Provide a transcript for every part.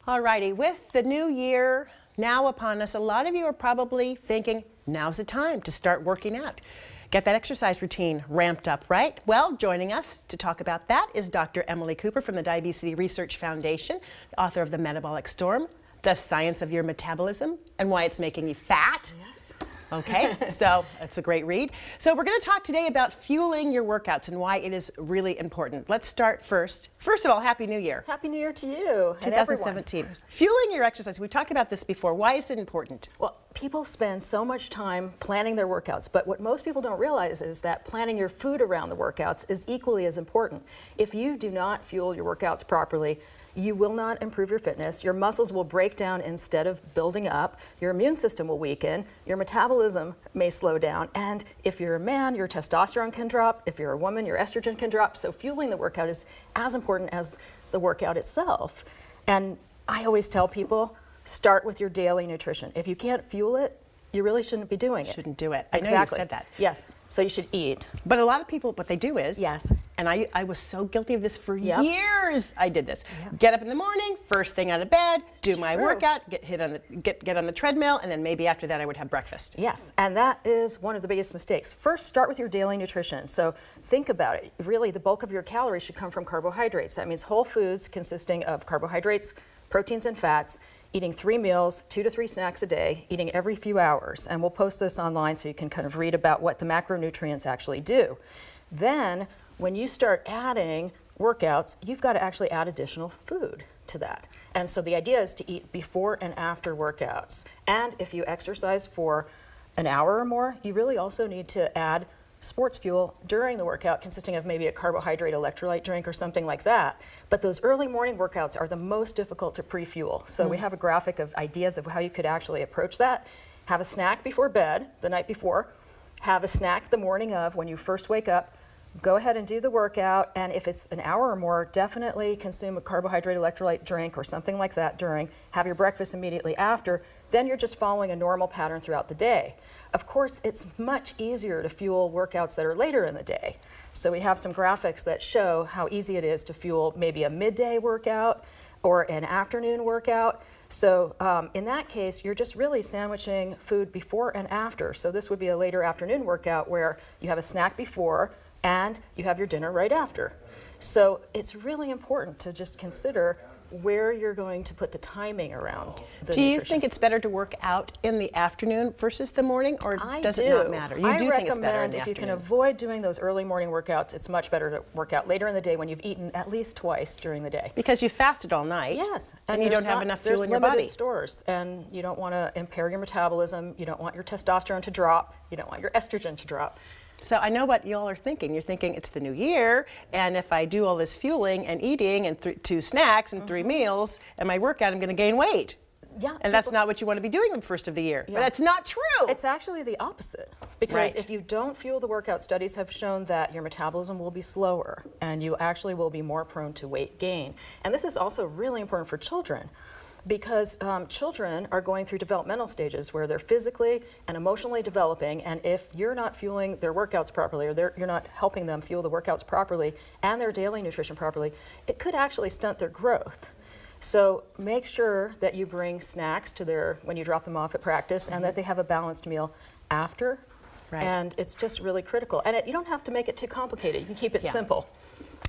Alrighty, with the new year now upon us, a lot of you are probably thinking, now's the time to start working out. Get that exercise routine ramped up, right? Well, joining us to talk about that is Dr. Emily Cooper from the Diabetes Research Foundation, the author of The Metabolic Storm, The Science of Your Metabolism, and Why It's Making You Fat. Yes. Okay, so it's a great read. So we're going to talk today about fueling your workouts and why it is really important. Let's start first. First of all, Happy New Year. Happy New Year to you and 2017. everyone. Fueling your exercise. We've talked about this before. Why is it important? Well, people spend so much time planning their workouts, but what most people don't realize is that planning your food around the workouts is equally as important. If you do not fuel your workouts properly, you will not improve your fitness. Your muscles will break down instead of building up. Your immune system will weaken. Your metabolism may slow down. And if you're a man, your testosterone can drop. If you're a woman, your estrogen can drop. So fueling the workout is as important as the workout itself. And I always tell people, start with your daily nutrition. If you can't fuel it, you really shouldn't be doing it. Shouldn't do it. Exactly. I know you said that. Yes. So you should eat. But a lot of people, what they do is, Yes. and I was so guilty of this for Yep. years. I did this. Yep. Get up in the morning, first thing out of bed, do my True. workout, get on the treadmill, and then maybe after that I would have breakfast. Yes, and that is one of the biggest mistakes. First, start with your daily nutrition. So think about it. Really, the bulk of your calories should come from carbohydrates. That means whole foods consisting of carbohydrates, proteins, and fats. Eating 3 meals, 2 to 3 snacks a day, eating every few hours. And we'll post this online so you can kind of read about what the macronutrients actually do. Then, when you start adding workouts, you've got to actually add additional food to that. And so the idea is to eat before and after workouts. And if you exercise for an hour or more, you really also need to add sports fuel during the workout, consisting of maybe a carbohydrate electrolyte drink or something like that. But those early morning workouts are the most difficult to pre-fuel. So we have a graphic of ideas of how you could actually approach that. Have a snack before bed the night before. Have a snack the morning of when you first wake up. Go ahead and do the workout, and if it's an hour or more, definitely consume a carbohydrate electrolyte drink or something like that during. Have your breakfast immediately after. Then you're just following a normal pattern throughout the day. Of course, it's much easier to fuel workouts that are later in the day. So we have some graphics that show how easy it is to fuel maybe a midday workout or an afternoon workout. So in that case, you're just really sandwiching food before and after. So this would be a later afternoon workout where you have a snack before and you have your dinner right after. So it's really important to just consider where you're going to put the timing around the Do you nutrition. think it's better to work out in the afternoon versus the morning, or does it not matter? I do think it's better in recommend the if you can afternoon. avoid doing those early morning workouts, it's much better to work out later in the day when you've eaten at least twice during the day. Because you fasted all night. Yes, And you don't have enough fuel in your There's body. limited stores, and you don't want to impair your metabolism. You don't want your testosterone to drop. You don't want your estrogen to drop. So I know what y'all are thinking. You're thinking it's the new year, and if I do all this fueling and eating and 2 snacks and 3 meals and my workout, I'm going to gain weight. Yeah, And that's not what you want to be doing the first of the year. But Yeah. that's not true. It's actually the opposite, because Right. if you don't fuel the workout, studies have shown that your metabolism will be slower and you actually will be more prone to weight gain. And this is also really important for children, because children are going through developmental stages where they're physically and emotionally developing, and if you're not fueling their workouts properly, or you're not helping them fuel the workouts properly and their daily nutrition properly, it could actually stunt their growth. So make sure that you bring snacks to when you drop them off at practice, and that they have a balanced meal after. Right. And it's just really critical. And you don't have to make it too complicated. You can keep it Yeah. simple.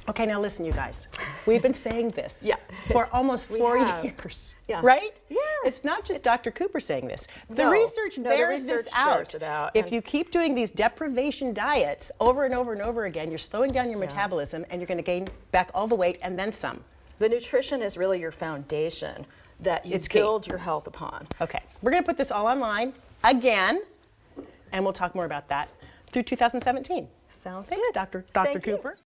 Okay, now listen, you guys. We've been saying this Yeah. for almost We 4 have. years. Yeah. Right? Yeah. It's not just Dr. Cooper saying this. The No. research No, the bears research this out. bears it out. If And- you keep doing these deprivation diets over and over and over again, you're slowing down your metabolism, and you're going to gain back all the weight and then some. The nutrition is really your foundation that you It's key. build your health upon. Okay, we're going to put this all online again, and we'll talk more about that through 2017. Sounds Thanks, good. Dr. Thank you. Cooper.